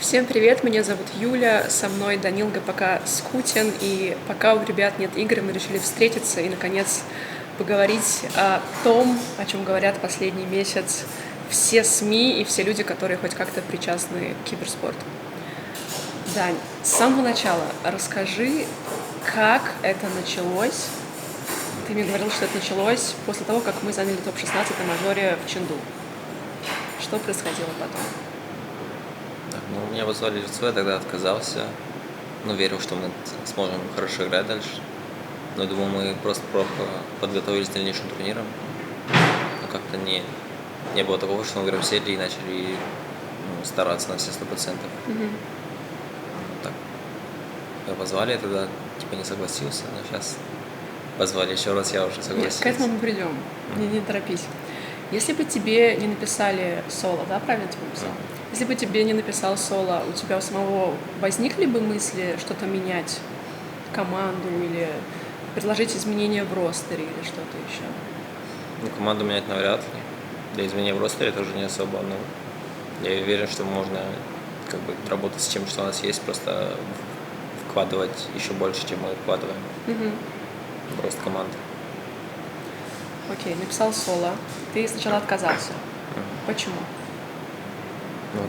Всем привет, меня зовут Юля, со мной Данил ГПК Скутин, и пока у ребят нет игры, мы решили встретиться и, наконец, поговорить о том, о чем говорят последний месяц все СМИ и все люди, которые хоть как-то причастны к киберспорту. Дань, с самого начала расскажи, как это началось. Ты мне говорил, что это началось после того, как мы заняли топ-16 на мажоре в Ченду. Что происходило потом? Так, меня позвали в лицо, я тогда отказался. Верил, что мы сможем хорошо играть дальше. Но я думал, мы просто подготовились к дальнейшим турнирам. Но как-то не было такого, что мы играем в серии и начали стараться на все 100%. Так, меня позвали, я тогда не согласился, но сейчас позвали еще раз, я уже согласился. К этому мы придем, не торопись. Если бы тебе не написали соло, да, правильно тебе написал? Если бы тебе не написал соло, у тебя у самого возникли бы мысли что-то менять, команду или предложить изменения в ростере или что-то еще? Команду менять навряд ли. Для изменения в ростере тоже не особо. Я уверен, что можно работать с тем, что у нас есть, просто вкладывать еще больше, чем мы вкладываем в рост команды. Окей, написал соло. Ты сначала отказался. Почему?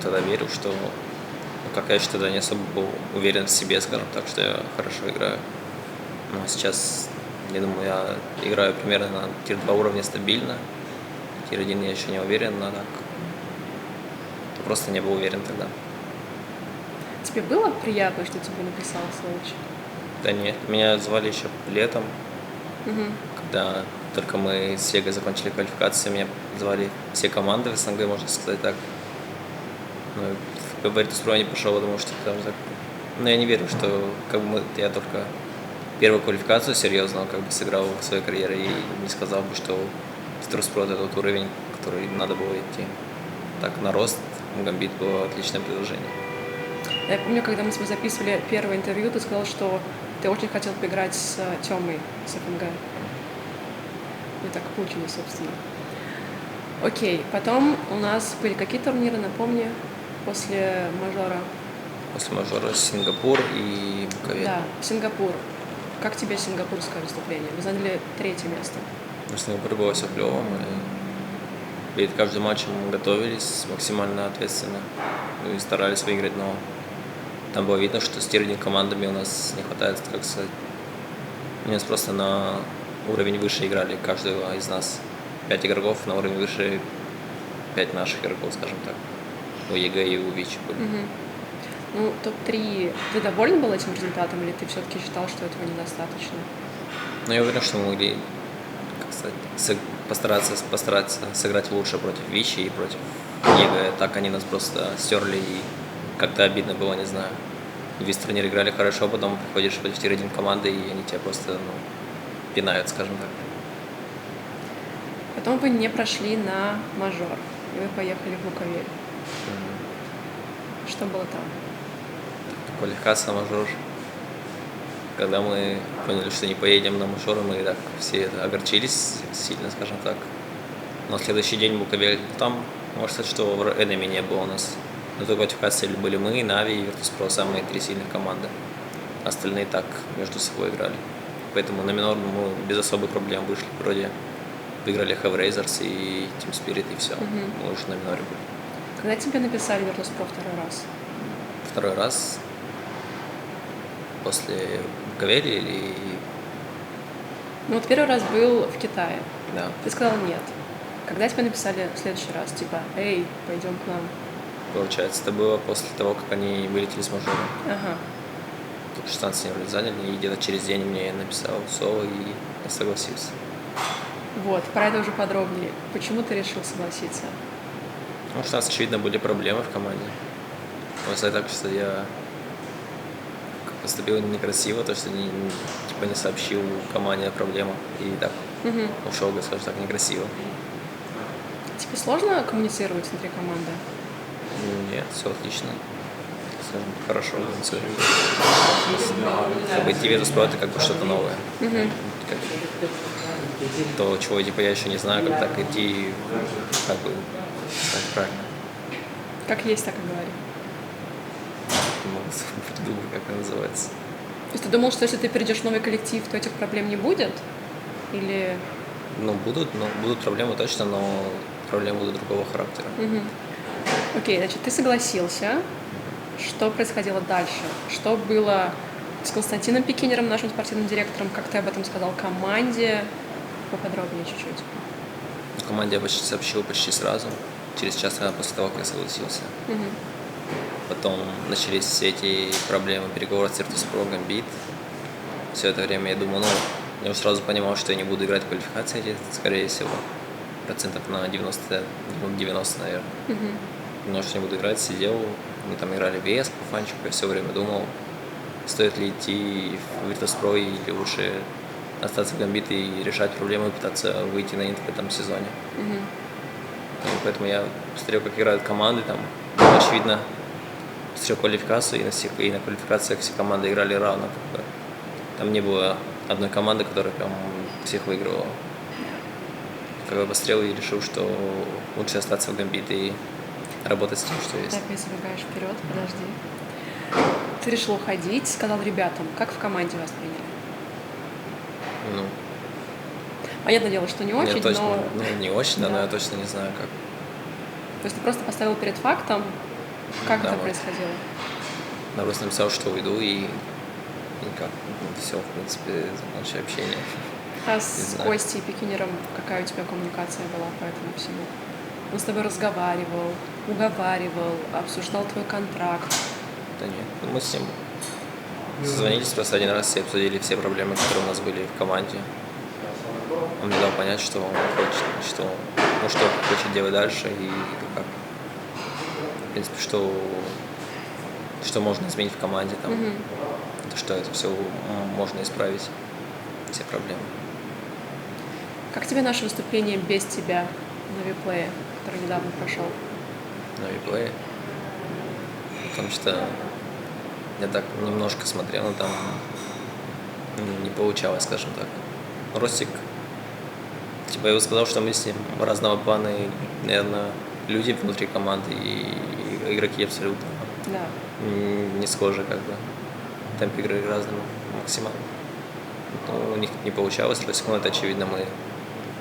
Тогда верил, что, как я еще тогда не особо был уверен в себе, скажем так, что я хорошо играю. Но сейчас, я думаю, я играю примерно на тир-2 уровне стабильно. Тир-1 я еще не уверен, но так. Просто не был уверен тогда. Тебе было приятно, что тебе написал Сочи? Да нет, меня звали еще летом, когда только мы с Сегой закончили квалификацию, меня звали все команды в СНГ, можно сказать так. В Virtus.pro не пошел, потому что там так. Я не верю, что я только первую квалификацию серьезно сыграл в своей карьере и не сказал бы, что Virtus.pro это тот уровень, который надо было идти. Так, на рост Гамбит было отличное предложение. Я помню, когда мы с тобой записывали первое интервью, ты сказал, что ты очень хотел поиграть с Тёмой, с ФНГ. И так получилось, собственно. Окей, потом у нас были какие турниры, напомни, после мажора? После мажора Сингапур и Буковель. Да, Сингапур. Как тебе сингапурское выступление? Вы заняли 3-е место. В Сингапуре было все клево. Мы перед каждым матчем готовились максимально ответственно и старались выиграть, но там было видно, что с тир-1 командами у нас не хватает, у нас просто на уровень выше играли каждого из нас. 5 игроков на уровень выше 5 наших игроков, скажем так. У ЕГЭ и у ВИЧ были. Топ-3. Ты доволен был этим результатом, или ты все-таки считал, что этого недостаточно? Я уверен, что мы могли, постараться сыграть лучше против ВИЧ и против ЕГЭ. Так они нас просто стерли, и как-то обидно было, не знаю. Весь турнир играли хорошо, потом приходишь против тир-1 команды, и они тебя просто пинают, скажем так. Потом вы не прошли на мажор, и вы поехали в Буковель. Что было там? Квалификация на мажор. Когда мы поняли, что не поедем на мажор, мы так все огорчились сильно, скажем так. Но следующий день Буковель, там, можно сказать, что Enemy не было у нас. На той квалификации были мы, Нави и Virtus.pro, самые 3 сильных команды. Остальные так между собой играли. Поэтому на минор мы без особых проблем вышли. Вроде выиграли Have Razors и Team Spirit, и все. Мы уже на миноре были. Когда тебе написали Virtus.pro второй раз? Второй раз после Буковели или... Первый раз был в Китае. Да. Ты сказал нет. Когда тебе написали в следующий раз? Эй, пойдем к нам. Получается, это было после того, как они вылетели с мажора. Ага. Тут 16 вроде заняли, и где-то через день мне написал соло, и я согласился. Про это уже подробнее. Почему ты решил согласиться? Потому что у нас, очевидно, были проблемы в команде. Можно сказать так, что я поступил некрасиво, то, что не сообщил команде о проблемах, и так ушел, скажем так, некрасиво. Тебе сложно коммуницировать внутри команды? Нет, все отлично. Скажем, хорошо коммуницируем. Идти в Virtus.pro это что-то новое. То, чего я еще не знаю, как так идти, сказать правильно. Как есть, так и говори. не могу придумать, как это называется. То есть ты думал, что если ты перейдешь в новый коллектив, то этих проблем не будет? Или... Ну, будут проблемы точно, но проблемы будут другого характера. Окей, значит, ты согласился. Что происходило дальше? Что было с Константином Пекинером, нашим спортивным директором? Как ты об этом сказал команде? Поподробнее чуть-чуть. Команде я почти сообщил почти сразу, через час после того, как я согласился. Потом начались все эти проблемы, переговоры с Virtus.pro, Gambit. Все это время я думал, я уже сразу понимал, что я не буду играть в квалификации, скорее всего, процентов на 90, наверное. Немножко не буду играть, сидел, мы там играли в ES по фанчику, я все время думал, стоит ли идти в Virtus.pro или лучше остаться в Gambit и решать проблемы, пытаться выйти на инт в этом сезоне. Поэтому я посмотрел, как играют команды, там очевидно, посмотрел квалификацию, и на квалификациях все команды играли равно. Там не было одной команды, которая прям всех выигрывала. Как я посмотрел и решил, что лучше остаться в Gambit и работать с тем, что есть. Так, я забегаешь вперед, подожди. Ты решил уходить, сказал ребятам, как в команде вас приняли? Понятное дело, что не очень, точно, но... не очень, Да. Но я точно не знаю, как. То есть ты просто поставил перед фактом, как Да, это вот. происходило? Я просто написал, что уйду, и как, все, в принципе, закончил общение. А с знаю. Костей Пекинером какая у тебя коммуникация была по этому всему? Он с тобой разговаривал, уговаривал, обсуждал твой контракт. Да нет, мы с ним созвонились просто один раз и обсудили все проблемы, которые у нас были в команде. Он мне дал понять, что он хочет, что хочет делать дальше и как, в принципе, что можно изменить в команде, там, что это все можно исправить, все проблемы. Как тебе наше выступление без тебя на виплее, который недавно прошел? На реплее. Потому что я так немножко смотрел, но там не получалось, скажем так. Ростик, я его сказал, что мы с ним разного плана, и, наверное, люди внутри команды и игроки абсолютно Да. не схожи, как бы. Темп игры разный максимально. Но у них не получалось, Ростик, это очевидно, мы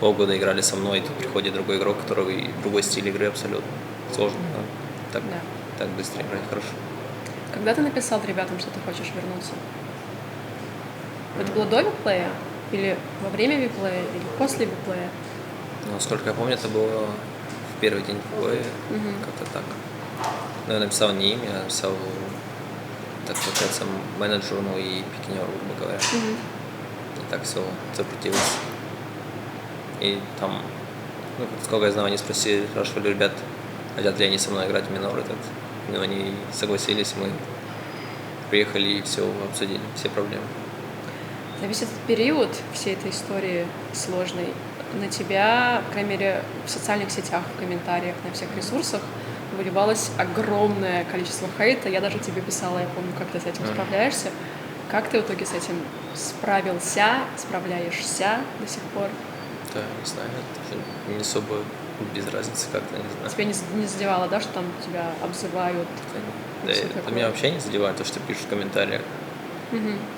полгода играли со мной, и тут приходит другой игрок, который другой стиль игры абсолютно. Сложно, да? Так быстро играть хорошо. Когда ты написал ребятам, что ты хочешь вернуться? Это было до виплея? Или во время виплея? Или после виплея? Насколько я помню, это было в первый день виплея, как-то так. Но я написал не им, я написал, так получается, менеджеру, и Пекинеру, грубо говоря. И так все закрутилось. И там, сколько я знаю, они спросили, спрашивали ребят, хотят ли они со мной играть в минор этот. Но они согласились, мы приехали и все обсудили, все проблемы. За весь этот период всей этой истории сложной на тебя, по крайней мере, в социальных сетях, в комментариях, на всех ресурсах выливалось огромное количество хейта. Я даже тебе писала, я помню, как ты с этим справляешься. Как ты в итоге с этим справляешься до сих пор? Да, не знаю, это не особо без разницы как-то, не знаю. Тебя не задевало, да, что там тебя обзывают? Да, это меня вообще не задевает, то, что пишут в комментариях.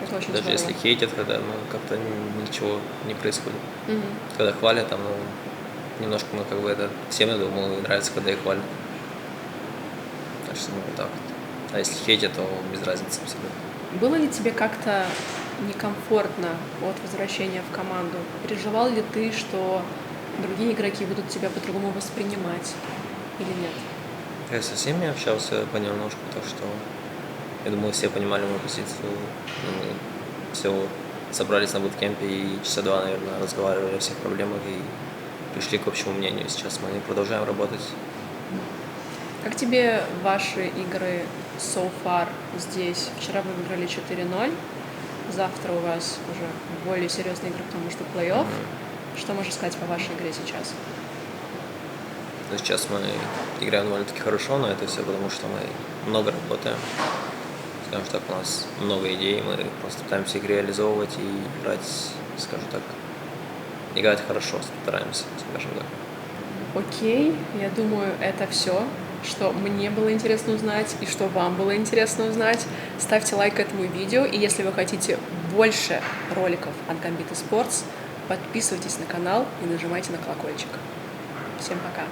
Это очень Даже здорово. если хейтят, когда как-то ничего не происходит. Когда хвалят, там немножко это всем, я думаю, нравится, когда их хвалят. Так что вот так вот. А если хейтят, то без разницы абсолютно. Было ли тебе как-то некомфортно от возвращения в команду? Переживал ли ты, что другие игроки будут тебя по-другому воспринимать или нет? Я со всеми общался понемножку, так что я думаю, все понимали мою позицию. Мы все собрались на буткемпе и часа два, наверное, разговаривали о всех проблемах и пришли к общему мнению. Сейчас мы продолжаем работать. Как тебе ваши игры so far здесь? Вчера вы выиграли 4-0, завтра у вас уже более серьезные игры, потому что плей-офф. Что можешь сказать по вашей игре сейчас? Сейчас мы играем довольно-таки хорошо, но это все потому, что мы много работаем. Скажем так, у нас много идей, мы просто пытаемся их реализовывать и играть, скажем так, играть хорошо, стараемся, скажем так. Окей, я думаю, это все, что мне было интересно узнать и что вам было интересно узнать. Ставьте лайк этому видео, и если вы хотите больше роликов от Gambit Esports, подписывайтесь на канал и нажимайте на колокольчик. Всем пока!